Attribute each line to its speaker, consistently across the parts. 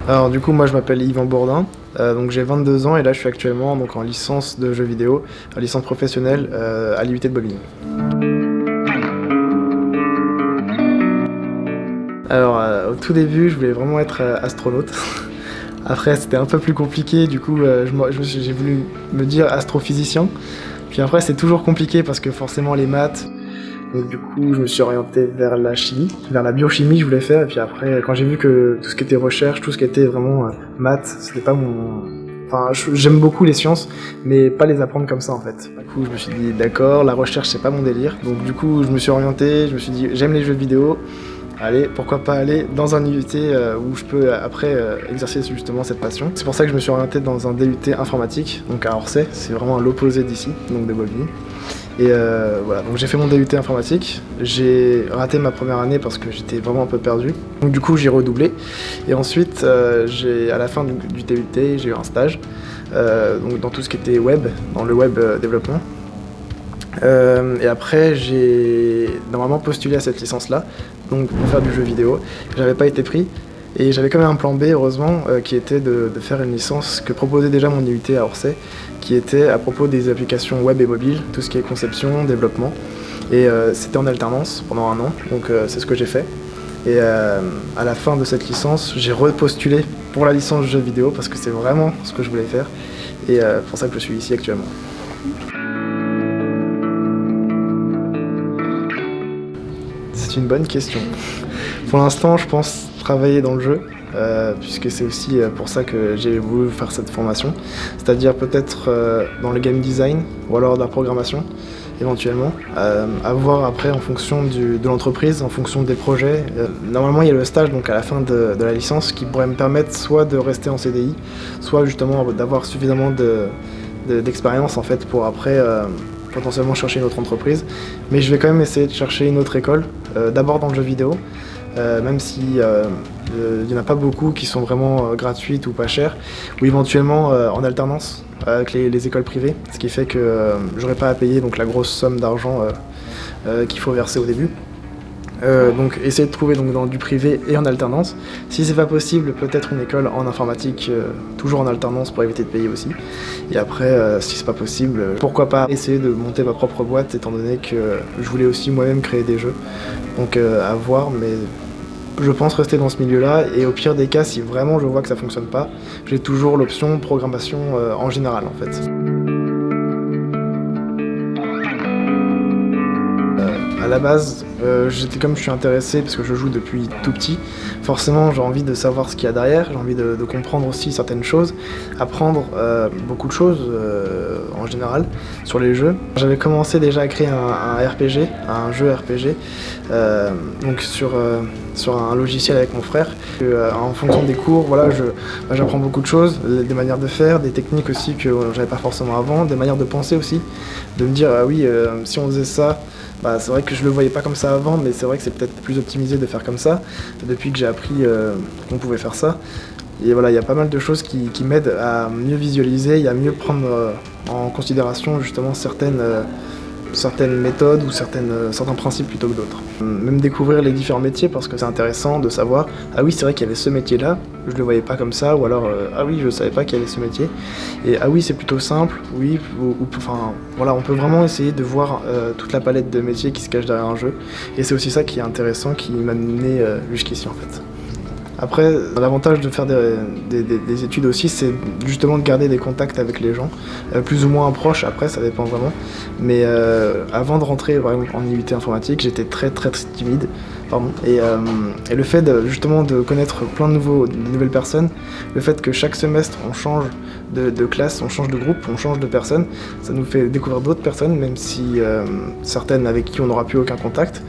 Speaker 1: Alors du coup moi je m'appelle Yvan Bourdin, donc j'ai 22 ans et là je suis actuellement donc, en licence de jeux vidéo, en licence professionnelle à l'IUT de Bobigny. Alors au tout début je voulais vraiment être astronaute. Après c'était un peu plus compliqué, du coup j'ai voulu me dire astrophysicien. Puis après c'est toujours compliqué parce que forcément les maths. Donc du coup je me suis orienté vers la chimie, vers la biochimie je voulais faire. Et puis après quand j'ai vu que tout ce qui était recherche, tout ce qui était vraiment maths, c'était pas mon... Enfin j'aime beaucoup les sciences, mais pas les apprendre comme ça en fait. Du coup je me suis dit d'accord, la recherche c'est pas mon délire. Donc du coup je me suis orienté, je me suis dit j'aime les jeux vidéo. Allez, pourquoi pas aller dans un IUT où je peux après exercer justement cette passion. C'est pour ça que je me suis orienté dans un DUT informatique, donc à Orsay, c'est vraiment à l'opposé d'ici, donc de Bobigny. Et voilà, donc j'ai fait mon DUT informatique, j'ai raté ma première année parce que j'étais vraiment un peu perdu. Donc du coup j'ai redoublé, et ensuite à la fin du DUT, j'ai eu un stage donc dans tout ce qui était web, dans le web développement. Et après j'ai normalement postulé à cette licence-là, donc pour faire du jeu vidéo. J'avais pas été pris, et j'avais quand même un plan B, heureusement, qui était de faire une licence que proposait déjà mon IUT à Orsay, qui était à propos des applications web et mobile, tout ce qui est conception, développement. Et c'était en alternance pendant 1 an, donc c'est ce que j'ai fait. Et à la fin de cette licence, j'ai repostulé pour la licence jeu vidéo parce que c'est vraiment ce que je voulais faire. Et pour ça que je suis ici actuellement. C'est une bonne question. Pour l'instant, je pense travailler dans le jeu, puisque c'est aussi pour ça que j'ai voulu faire cette formation. C'est-à-dire peut-être dans le game design, ou alors de la programmation, éventuellement. À voir après en fonction de l'entreprise, en fonction des projets. Normalement, il y a le stage donc à la fin de la licence qui pourrait me permettre soit de rester en CDI, soit justement d'avoir suffisamment d'expérience en fait pour après potentiellement chercher une autre entreprise. Mais je vais quand même essayer de chercher une autre école, d'abord dans le jeu vidéo, même si il n'y en a pas beaucoup qui sont vraiment gratuites ou pas chères, ou éventuellement en alternance avec les écoles privées, ce qui fait que j'aurais pas à payer donc, la grosse somme d'argent qu'il faut verser au début. Donc essayer de trouver donc, dans du privé et en alternance. Si c'est pas possible, peut-être une école en informatique, toujours en alternance pour éviter de payer aussi. Et après, si c'est pas possible, pourquoi pas essayer de monter ma propre boîte, étant donné que je voulais aussi moi-même créer des jeux. Donc à voir, mais je pense rester dans ce milieu-là, et au pire des cas, si vraiment je vois que ça fonctionne pas, j'ai toujours l'option programmation en général en fait. À la base, comme je suis intéressé parce que je joue depuis tout petit, forcément j'ai envie de savoir ce qu'il y a derrière, j'ai envie de comprendre aussi certaines choses, apprendre beaucoup de choses en général sur les jeux. J'avais commencé déjà à créer un RPG, un jeu RPG, donc sur un logiciel avec mon frère. En fonction des cours, voilà, j'apprends beaucoup de choses, des manières de faire, des techniques aussi que j'avais pas forcément avant, des manières de penser aussi, de me dire ah oui, si on faisait ça, bah, c'est vrai que je le voyais pas comme ça avant, mais c'est vrai que c'est peut-être plus optimisé de faire comme ça, depuis que j'ai appris qu'on pouvait faire ça. Et voilà, il y a pas mal de choses qui m'aident à mieux visualiser et à mieux prendre en considération justement certaines méthodes ou certains principes plutôt que d'autres. Même découvrir les différents métiers, parce que c'est intéressant de savoir ah oui c'est vrai qu'il y avait ce métier là, je le voyais pas comme ça, ou alors ah oui je savais pas qu'il y avait ce métier, et ah oui c'est plutôt simple, oui, enfin voilà, on peut vraiment essayer de voir toute la palette de métiers qui se cachent derrière un jeu, et c'est aussi ça qui est intéressant, qui m'a mené jusqu'ici en fait. Après, l'avantage de faire des études aussi, c'est justement de garder des contacts avec les gens, plus ou moins proches, après ça dépend vraiment. Mais avant de rentrer par exemple, en IUT informatique, j'étais très timide. Et le fait justement de connaître plein de nouvelles personnes, le fait que chaque semestre on change de classe, on change de groupe, on change de personnes, ça nous fait découvrir d'autres personnes, même si certaines avec qui on n'aura plus aucun contact.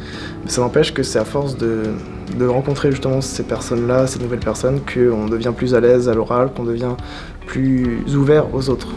Speaker 1: Mais ça n'empêche que c'est à force de rencontrer justement ces personnes-là, ces nouvelles personnes, qu'on devient plus à l'aise à l'oral, qu'on devient plus ouvert aux autres.